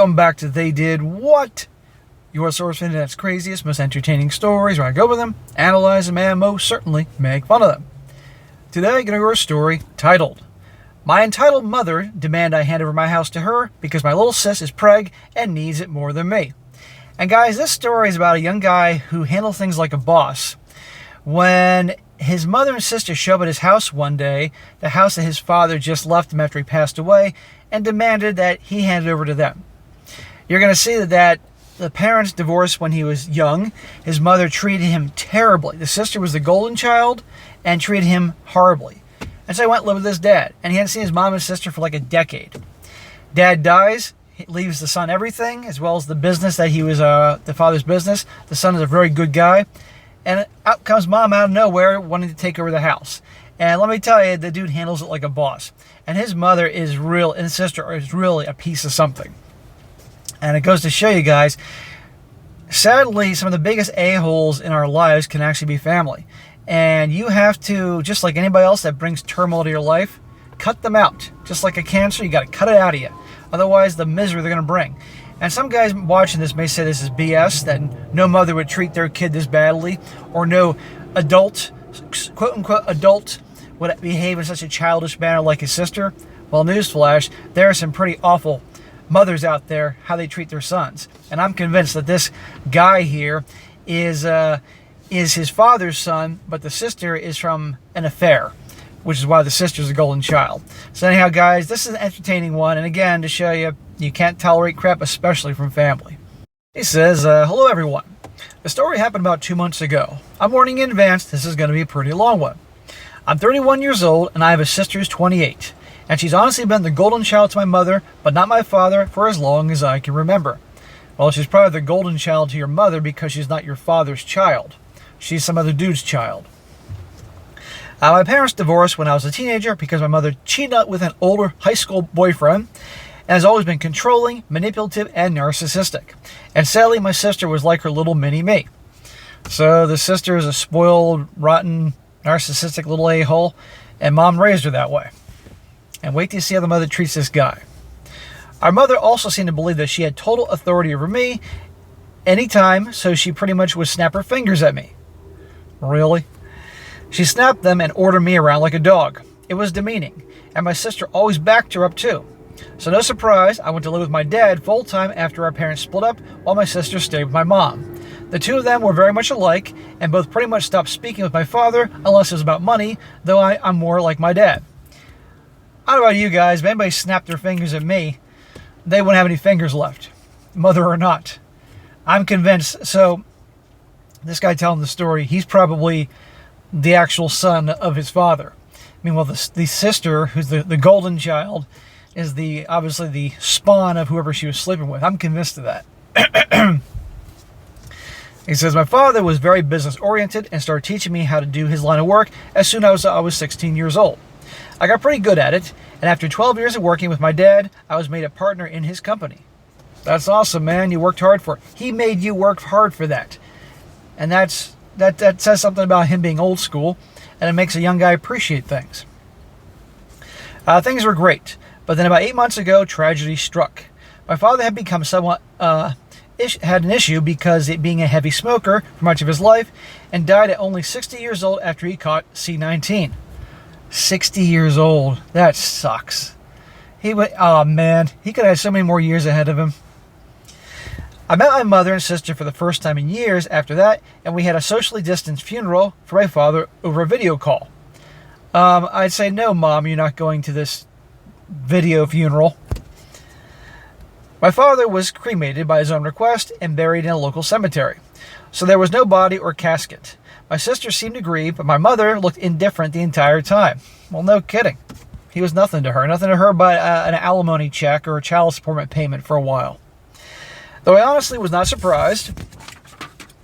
Welcome back to They Did What? Your source for internet's craziest, most entertaining stories, where I go over them, analyze them, and most certainly make fun of them. Today, I'm going to go a story titled, My Entitled Mother Demand I Hand Over My House to Her Because My Little Sis is preg and needs it more than me. And guys, this story is about a young guy who handles things like a boss. When his mother and sister show up at his house one day, the house that his father just left him after he passed away, and demanded that he hand it over to them. You're going to see that the parents divorced when he was young. His mother treated him terribly. The sister was the golden child and treated him horribly. And so he went to live with his dad. And he hadn't seen his mom and sister for like a decade. Dad dies. He leaves the son everything, as well as the business that he was, the father's business. The son is a very good guy. And out comes mom out of nowhere wanting to take over the house. And let me tell you, the dude handles it like a boss. And his mother is real, and his sister is really a piece of something. And it goes to show you guys, sadly, some of the biggest a-holes in our lives can actually be family. And you have to, just like anybody else that brings turmoil to your life, cut them out. Just like a cancer, you got to cut it out of you. Otherwise, the misery they're going to bring. And some guys watching this may say this is BS, that no mother would treat their kid this badly, or no adult, quote-unquote adult, would behave in such a childish manner like his sister. Well, newsflash, there are some pretty awful mothers out there, how they treat their sons. And I'm convinced that this guy here is his father's son, but the sister is from an affair, which is why the sister's a golden child. So anyhow, guys, this is an entertaining one. And again, to show you, you can't tolerate crap, especially from family. He says, hello, everyone. The story happened about 2 months ago. I'm warning in advance, this is going to be a pretty long one. I'm 31 years old, and I have a sister who's 28. And she's honestly been the golden child to my mother, but not my father, for as long as I can remember. Well, she's probably the golden child to your mother because she's not your father's child. She's some other dude's child. My parents divorced when I was a teenager because my mother cheated with an older high school boyfriend and has always been controlling, manipulative, and narcissistic. And sadly, my sister was like her little mini-me. So the sister is a spoiled, rotten, narcissistic little a-hole, and mom raised her that way. And wait till you see how the mother treats this guy. Our mother also seemed to believe that she had total authority over me anytime, so she pretty much would snap her fingers at me. Really? She snapped them and ordered me around like a dog. It was demeaning, and my sister always backed her up too. So no surprise, I went to live with my dad full-time after our parents split up, while my sister stayed with my mom. The two of them were very much alike, and both pretty much stopped speaking with my father unless it was about money, though I'm more like my dad. I don't know about you guys, if anybody snapped their fingers at me, they wouldn't have any fingers left, mother or not. I'm convinced. So this guy telling the story, he's probably the actual son of his father. Meanwhile, the sister, who's the golden child, is obviously the spawn of whoever she was sleeping with. I'm convinced of that. He says, my father was very business-oriented and started teaching me how to do his line of work as soon as I was 16 years old. I got pretty good at it, and after 12 years of working with my dad, I was made a partner in his company. That's awesome, man. You worked hard for it. He made you work hard for that. And that says something about him being old school, and it makes a young guy appreciate things. Things were great, but then about 8 months ago, tragedy struck. My father had become somewhat had an issue because it being a heavy smoker for much of his life, and died at only 60 years old after he caught C-19. 60 years old. That sucks. Oh man, he could have had so many more years ahead of him. I met my mother and sister for the first time in years after that, and we had a socially distanced funeral for my father over a video call. I'd say, no, Mom, you're not going to this video funeral. My father was cremated by his own request and buried in a local cemetery, so there was no body or casket. My sister seemed to grieve, but my mother looked indifferent the entire time. Well, no kidding. He was nothing to her but an alimony check or a child support payment for a while. Though I honestly was not surprised,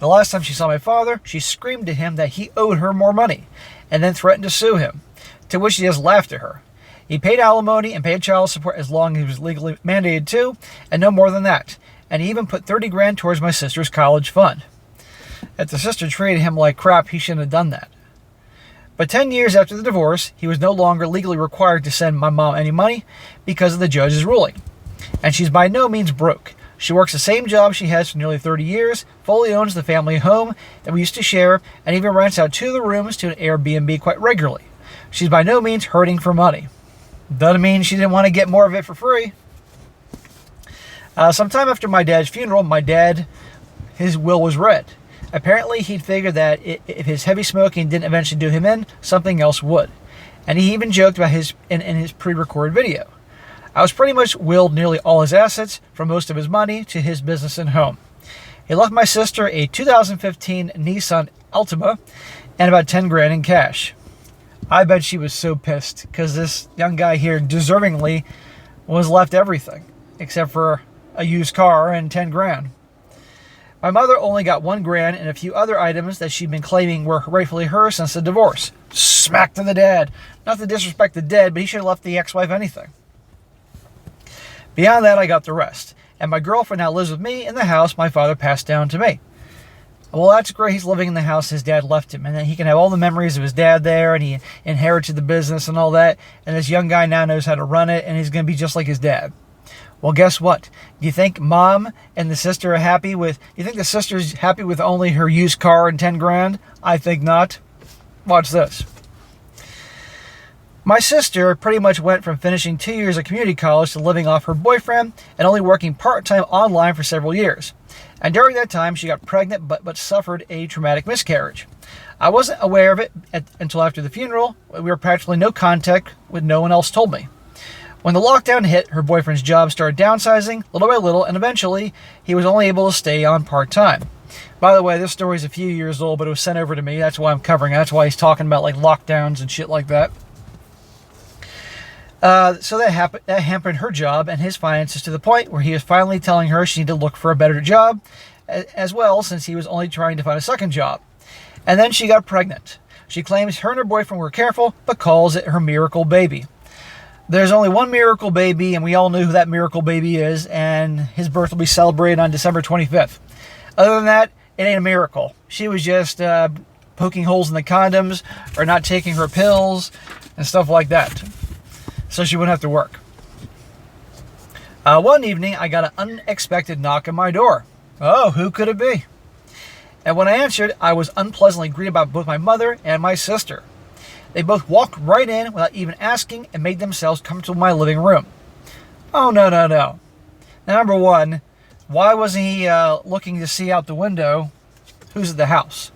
the last time she saw my father, she screamed to him that he owed her more money, and then threatened to sue him, to which he just laughed at her. He paid alimony and paid child support as long as he was legally mandated to, and no more than that. And he even put 30 grand towards my sister's college fund. If the sister treated him like crap, he shouldn't have done that. But 10 years after the divorce, he was no longer legally required to send my mom any money because of the judge's ruling. And she's by no means broke. She works the same job she has for nearly 30 years, fully owns the family home that we used to share, and even rents out 2 of the rooms to an Airbnb quite regularly. She's by no means hurting for money. Doesn't mean she didn't want to get more of it for free. Sometime after my dad's funeral, his will was read. Apparently, he'd figured that if his heavy smoking didn't eventually do him in, something else would. And he even joked about in his pre-recorded video. I was pretty much willed nearly all his assets, from most of his money to his business and home. He left my sister a 2015 Nissan Altima and about 10 grand in cash. I bet she was so pissed, because this young guy here deservingly was left everything, except for a used car and 10 grand. My mother only got 1 grand and a few other items that she'd been claiming were rightfully hers since the divorce. Smack to the dad. Not to disrespect the dead, but he should have left the ex-wife anything. Beyond that, I got the rest. And my girlfriend now lives with me in the house my father passed down to me. Well, that's great. He's living in the house his dad left him. And then he can have all the memories of his dad there, and he inherited the business and all that. And this young guy now knows how to run it, and he's going to be just like his dad. Well, guess what? Do you think mom and the sister are happy with... You think the sister's happy with only her used car and 10 grand? I think not. Watch this. My sister pretty much went from finishing 2 years of community college to living off her boyfriend and only working part-time online for several years. And during that time, she got pregnant but suffered a traumatic miscarriage. I wasn't aware of it until after the funeral. We were practically no contact with no one else told me. When the lockdown hit, her boyfriend's job started downsizing little by little, and eventually he was only able to stay on part-time. By the way, this story's a few years old, but it was sent over to me. That's why I'm covering it. That's why he's talking about like lockdowns and shit like that. So that hampered her job and his finances to the point where he was finally telling her she needed to look for a better job as well, since he was only trying to find a second job. And then she got pregnant. She claims her and her boyfriend were careful, but calls it her miracle baby. There's only one miracle baby, and we all know who that miracle baby is, and his birth will be celebrated on December 25th. Other than that, it ain't a miracle. She was just poking holes in the condoms or not taking her pills and stuff like that, so she wouldn't have to work. One evening, I got an unexpected knock on my door. Oh, who could it be? And when I answered, I was unpleasantly greeted by both my mother and my sister. They both walked right in without even asking and made themselves comfortable in my living room. Oh, no. Now, number one, why wasn't he looking to see out the window who's at the house?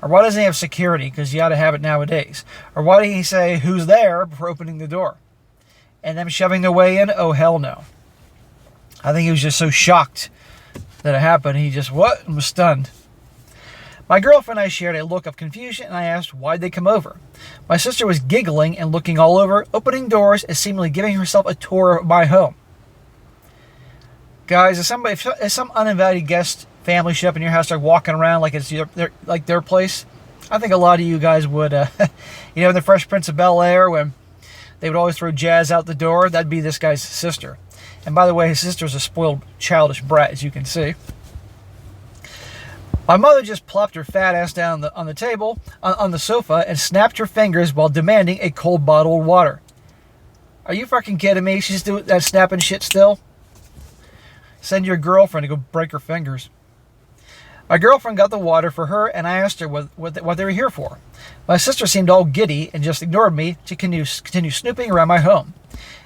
Or why doesn't he have security? Because you ought to have it nowadays. Or why didn't he say who's there before opening the door? And them shoving their way in? Oh, hell no. I think he was just so shocked that it happened. He just, what? And was stunned. My girlfriend and I shared a look of confusion, and I asked why'd they come over. My sister was giggling and looking all over, opening doors and seemingly giving herself a tour of my home. Guys, if some uninvited guest family show up in your house, start walking around like it's their place, I think a lot of you guys would, in the Fresh Prince of Bel-Air, when they would always throw jazz out the door, that'd be this guy's sister. And by the way, his sister's a spoiled, childish brat, as you can see. My mother just plopped her fat ass down on the table, on the sofa, and snapped her fingers while demanding a cold bottle of water. Are you fucking kidding me? She's doing that snapping shit still? Send your girlfriend to go break her fingers. My girlfriend got the water for her, and I asked her what they were here for. My sister seemed all giddy and just ignored me to continue snooping around my home.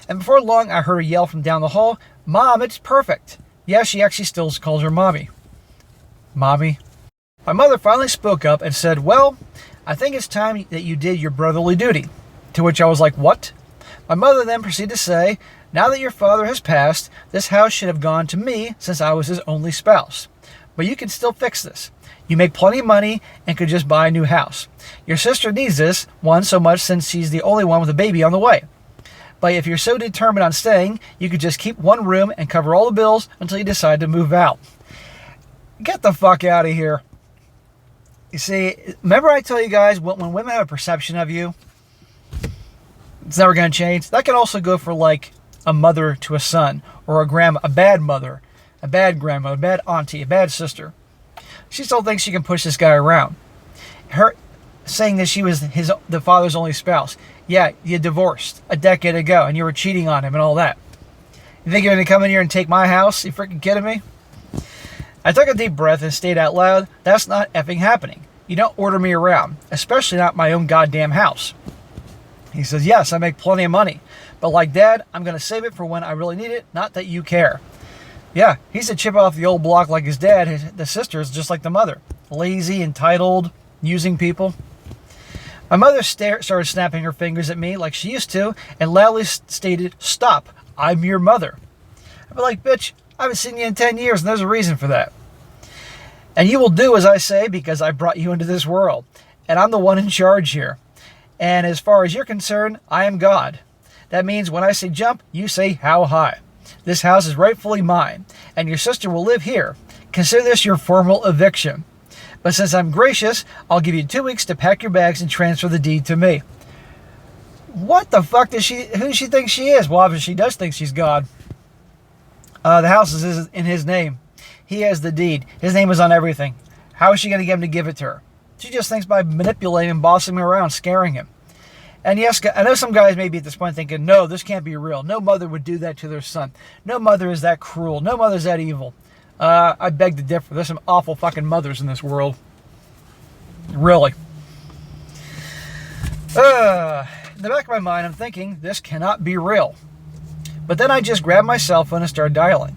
And before long, I heard her yell from down the hall, "Mom, it's perfect." Yeah, she actually still calls her mommy. Mommy. My mother finally spoke up and said, "Well, I think it's time that you did your brotherly duty." To which I was like, "What?" My mother then proceeded to say, "Now that your father has passed, this house should have gone to me since I was his only spouse. But you can still fix this. You make plenty of money and could just buy a new house. Your sister needs this one so much since she's the only one with a baby on the way. But if you're so determined on staying, you could just keep one room and cover all the bills until you decide to move out." Get the fuck out of here. You see, remember I tell you guys, when women have a perception of you, it's never going to change. That can also go for like a mother to a son, or a bad mother, a bad grandmother, a bad auntie, a bad sister. She still thinks she can push this guy around. Her saying that she was the father's only spouse. Yeah, you divorced a decade ago and you were cheating on him and all that. You think you're going to come in here and take my house? You freaking kidding me? I took a deep breath and stated out loud, that's not effing happening. You don't order me around, especially not my own goddamn house. He says, yes, I make plenty of money. But like Dad, I'm going to save it for when I really need it, not that you care. Yeah, he's a chip off the old block like his dad. The sister is just like the mother. Lazy, entitled, using people. My mother started snapping her fingers at me like she used to and loudly stated, stop, I'm your mother. I'd be like, bitch, I haven't seen you in 10 years and there's a reason for that. And you will do as I say because I brought you into this world. And I'm the one in charge here. And as far as you're concerned, I am God. That means when I say jump, you say how high. This house is rightfully mine, and your sister will live here. Consider this your formal eviction. But since I'm gracious, I'll give you 2 weeks to pack your bags and transfer the deed to me. What the fuck who does she think she is? Well, obviously she does think she's God. The house is in his name. He has the deed. His name is on everything. How is she going to get him to give it to her? She just thinks by manipulating him, bossing him around, scaring him. And yes, I know some guys may be at this point thinking, no, this can't be real. No mother would do that to their son. No mother is that cruel. No mother is that evil. I beg to differ. There's some awful fucking mothers in this world. Really. In the back of my mind, I'm thinking, this cannot be real. But then I just grabbed my cell phone and started dialing.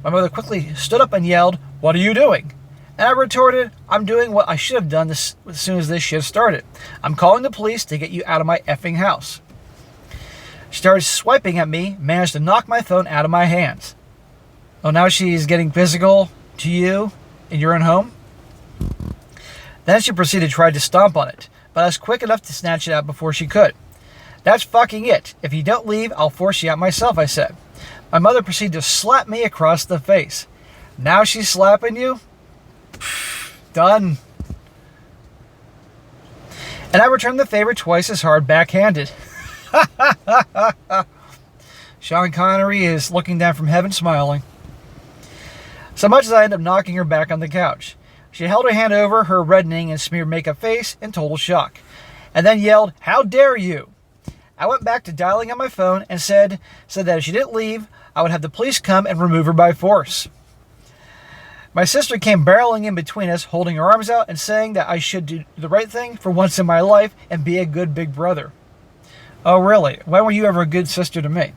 My mother quickly stood up and yelled, what are you doing? And I retorted, I'm doing what I should have done as soon as this shit started. I'm calling the police to get you out of my effing house. She started swiping at me, managed to knock my phone out of my hands. Oh, now she's getting physical to you in your own home? Then she proceeded to try to stomp on it, but I was quick enough to snatch it out before she could. That's fucking it. If you don't leave, I'll force you out myself, I said. My mother proceeded to slap me across the face. Now she's slapping you? Done. And I returned the favor twice as hard backhanded. Sean Connery is looking down from heaven smiling. So much as I ended up knocking her back on the couch. She held her hand over her reddening and smeared makeup face in total shock. And then yelled, how dare you? I went back to dialing on my phone and said that if she didn't leave, I would have the police come and remove her by force. My sister came barreling in between us, holding her arms out and saying that I should do the right thing for once in my life and be a good big brother. Oh, really? When were you ever a good sister to me?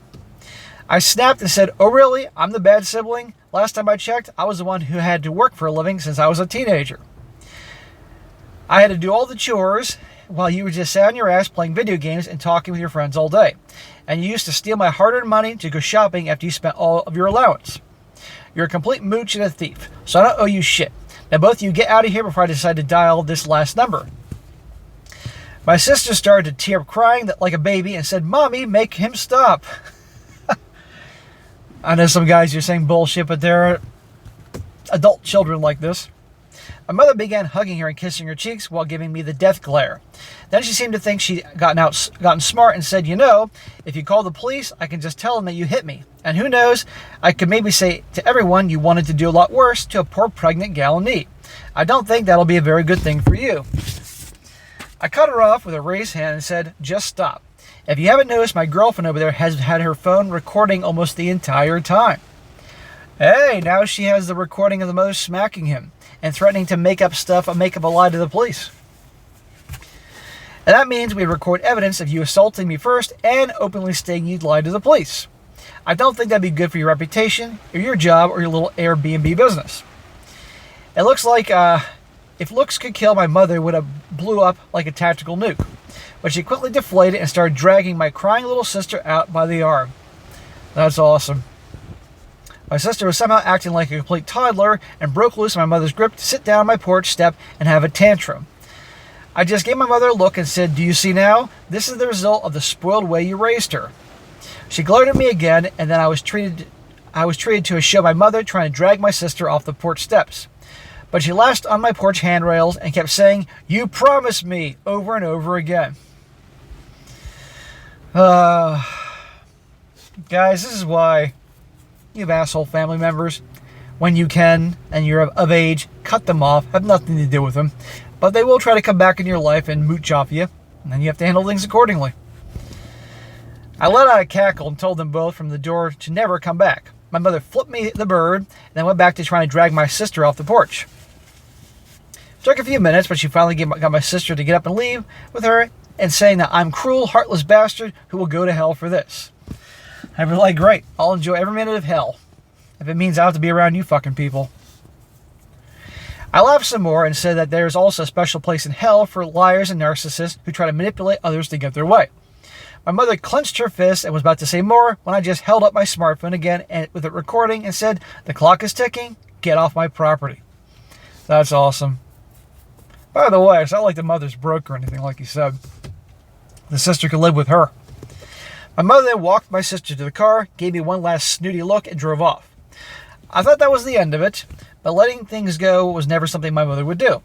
I snapped and said, oh, really? I'm the bad sibling? Last time I checked, I was the one who had to work for a living since I was a teenager. I had to do all the chores while you were just sat on your ass playing video games and talking with your friends all day. And you used to steal my hard-earned money to go shopping after you spent all of your allowance. You're a complete mooch and a thief, so I don't owe you shit. Now both of you get out of here before I decide to dial this last number. My sister started to tear up crying like a baby and said, Mommy, make him stop. I know some guys are saying bullshit, but there are adult children like this. My mother began hugging her and kissing her cheeks while giving me the death glare. Then she seemed to think she'd gotten smart and said, you know, if you call the police, I can just tell them that you hit me. And who knows, I could maybe say to everyone you wanted to do a lot worse to a poor pregnant gal in need. I don't think that'll be a very good thing for you. I cut her off with a raised hand and said, just stop. If you haven't noticed, my girlfriend over there has had her phone recording almost the entire time. Hey, now she has the recording of the mother smacking him and threatening to make up a lie to the police. And that means we record evidence of you assaulting me first and openly stating you'd lied to the police. I don't think that'd be good for your reputation, or your job, or your little Airbnb business. It looks like if looks could kill, my mother would have blew up like a tactical nuke. But she quickly deflated and started dragging my crying little sister out by the arm. That's awesome. My sister was somehow acting like a complete toddler and broke loose my mother's grip to sit down on my porch step and have a tantrum. I just gave my mother a look and said, do you see now? This is the result of the spoiled way you raised her. She glared at me again, and then I was treated to a show my mother trying to drag my sister off the porch steps. But she lashed on my porch handrails and kept saying, you promised me, over and over again. Guys, this is why you have asshole family members. When you can, and you're of age, cut them off, have nothing to do with them. But they will try to come back in your life and mooch off you, and then you have to handle things accordingly. I let out a cackle and told them both from the door to never come back. My mother flipped me the bird and then went back to trying to drag my sister off the porch. It took a few minutes, but she finally got my sister to get up and leave with her and saying that I'm cruel, heartless bastard who will go to hell for this. I was like, great, I'll enjoy every minute of hell if it means I have to be around you fucking people. I laughed some more and said that there is also a special place in hell for liars and narcissists who try to manipulate others to get their way. My mother clenched her fist and was about to say more when I just held up my smartphone again and with it recording and said, "The clock is ticking, get off my property." That's awesome. By the way, it's not like the mother's broke or anything like you said. The sister could live with her. My mother then walked my sister to the car, gave me one last snooty look, and drove off. I thought that was the end of it, but letting things go was never something my mother would do.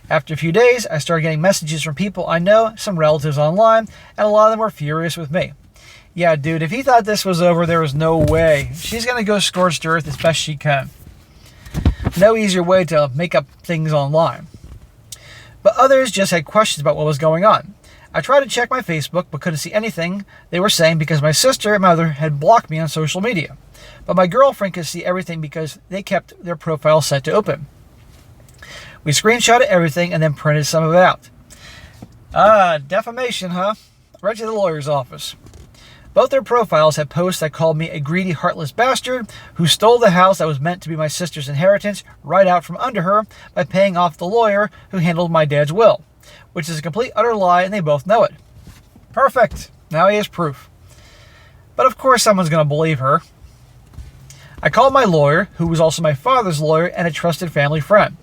After a few days, I started getting messages from people I know, some relatives online, and a lot of them were furious with me. Yeah, dude, if he thought this was over, there was no way. She's going to go scorched earth as best she can. No easier way to make up things online. But others just had questions about what was going on. I tried to check my Facebook, but couldn't see anything they were saying because my sister and mother had blocked me on social media. But my girlfriend could see everything because they kept their profile set to open. We screenshotted everything and then printed some of it out. Defamation, huh? Right to the lawyer's office. Both their profiles had posts that called me a greedy, heartless bastard who stole the house that was meant to be my sister's inheritance right out from under her by paying off the lawyer who handled my dad's will, which is a complete utter lie and they both know it. Perfect. Now he has proof. But of course someone's going to believe her. I called my lawyer, who was also my father's lawyer and a trusted family friend,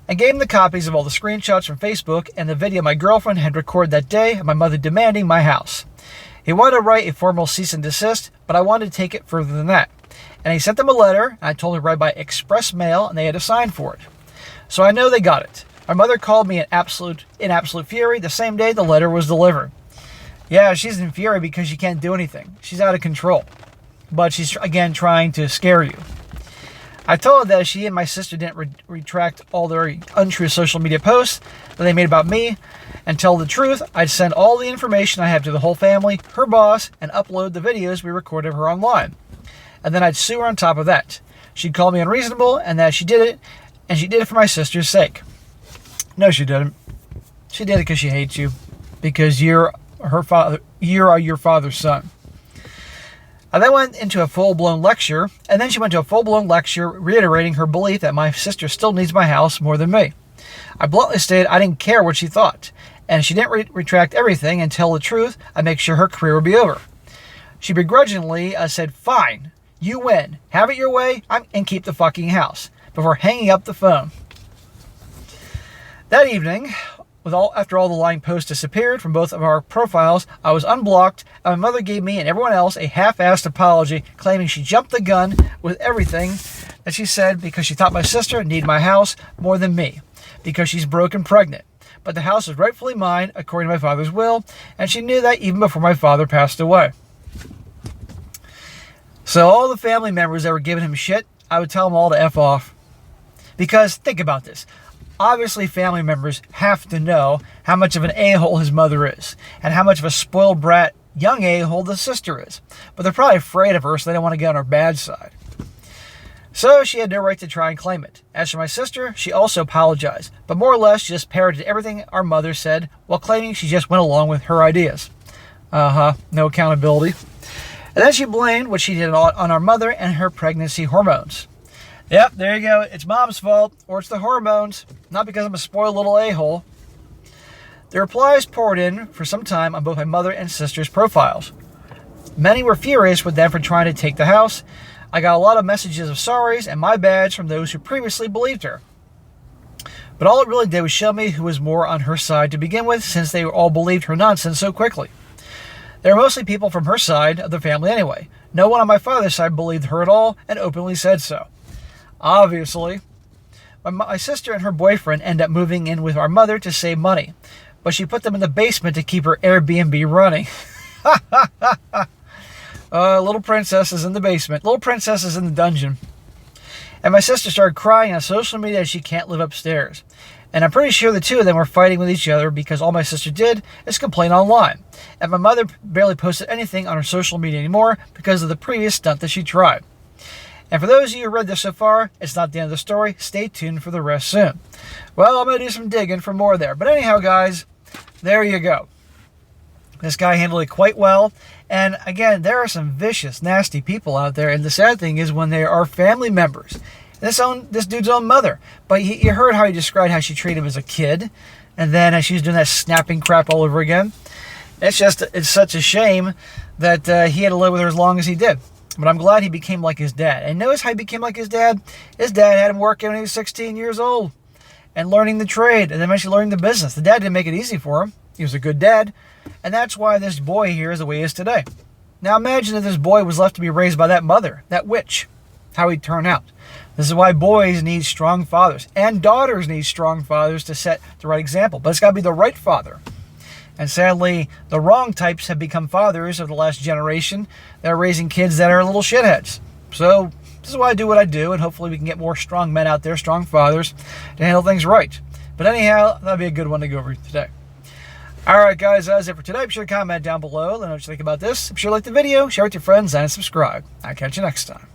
and gave him the copies of all the screenshots from Facebook and the video my girlfriend had recorded that day of my mother demanding my house. He wanted to write a formal cease and desist, but I wanted to take it further than that. And he sent them a letter, and I told him to write by express mail, and they had to sign for it. So I know they got it. My mother called me in absolute fury the same day the letter was delivered. Yeah, she's in fury because she can't do anything. She's out of control. But she's, again, trying to scare you. I told her that if she and my sister didn't retract all their untrue social media posts that they made about me and tell the truth, I'd send all the information I have to the whole family, her boss, and upload the videos we recorded of her online. And then I'd sue her on top of that. She'd call me unreasonable and that she did it, and she did it for my sister's sake. No, she didn't. She did it because she hates you. Because you're her father. You are your father's son. I then went into a full-blown lecture, and then she went to a full-blown lecture reiterating her belief that my sister still needs my house more than me. I bluntly stated I didn't care what she thought, and if she didn't retract everything and tell the truth, I'd make sure her career would be over. She begrudgingly said, "Fine, you win. Have it your way and keep the fucking house," before hanging up the phone. That evening, after all the lying posts disappeared from both of our profiles, I was unblocked, and my mother gave me and everyone else a half-assed apology, claiming she jumped the gun with everything that she said because she thought my sister needed my house more than me, because she's broke and pregnant. But the house was rightfully mine, according to my father's will, and she knew that even before my father passed away. So all the family members that were giving him shit, I would tell them all to F off. Because, think about this. Obviously, family members have to know how much of an a-hole his mother is, and how much of a spoiled brat young a-hole the sister is. But they're probably afraid of her, so they don't want to get on her bad side. So she had no right to try and claim it. As for my sister, she also apologized, but more or less just parroted everything our mother said, while claiming she just went along with her ideas. No accountability. And then she blamed what she did on our mother and her pregnancy hormones. Yep, there you go. It's mom's fault, or it's the hormones, not because I'm a spoiled little a-hole. The replies poured in for some time on both my mother and sister's profiles. Many were furious with them for trying to take the house. I got a lot of messages of sorries and my bads from those who previously believed her. But all it really did was show me who was more on her side to begin with, since they all believed her nonsense so quickly. They were mostly people from her side of the family anyway. No one on my father's side believed her at all and openly said so. Obviously, my sister and her boyfriend ended up moving in with our mother to save money, but she put them in the basement to keep her Airbnb running. Little princess is in the basement. Little princess is in the dungeon. And my sister started crying on social media that she can't live upstairs. And I'm pretty sure the two of them were fighting with each other because all my sister did is complain online. And my mother barely posted anything on her social media anymore because of the previous stunt that she tried. And for those of you who read this so far, it's not the end of the story. Stay tuned for the rest soon. Well, I'm going to do some digging for more there. But anyhow, guys, there you go. This guy handled it quite well. And again, there are some vicious, nasty people out there. And the sad thing is when they are family members. This dude's own mother. But you heard how he described how she treated him as a kid. And then she was doing that snapping crap all over again. It's such a shame that he had to live with her as long as he did. But I'm glad he became like his dad. And notice how he became like his dad? His dad had him working when he was 16 years old. And learning the trade. And then eventually learning the business. The dad didn't make it easy for him. He was a good dad. And that's why this boy here is the way he is today. Now imagine if this boy was left to be raised by that mother, that witch. How he'd turn out. This is why boys need strong fathers. And daughters need strong fathers to set the right example. But it's got to be the right father. And sadly, the wrong types have become fathers of the last generation that are raising kids that are little shitheads. So this is why I do what I do. And hopefully we can get more strong men out there, strong fathers, to handle things right. But anyhow, that'd be a good one to go over today. Alright guys, that's it for today. Be sure to comment down below. Let me know what you think about this. Be sure to like the video, share it with your friends, and subscribe. I'll catch you next time.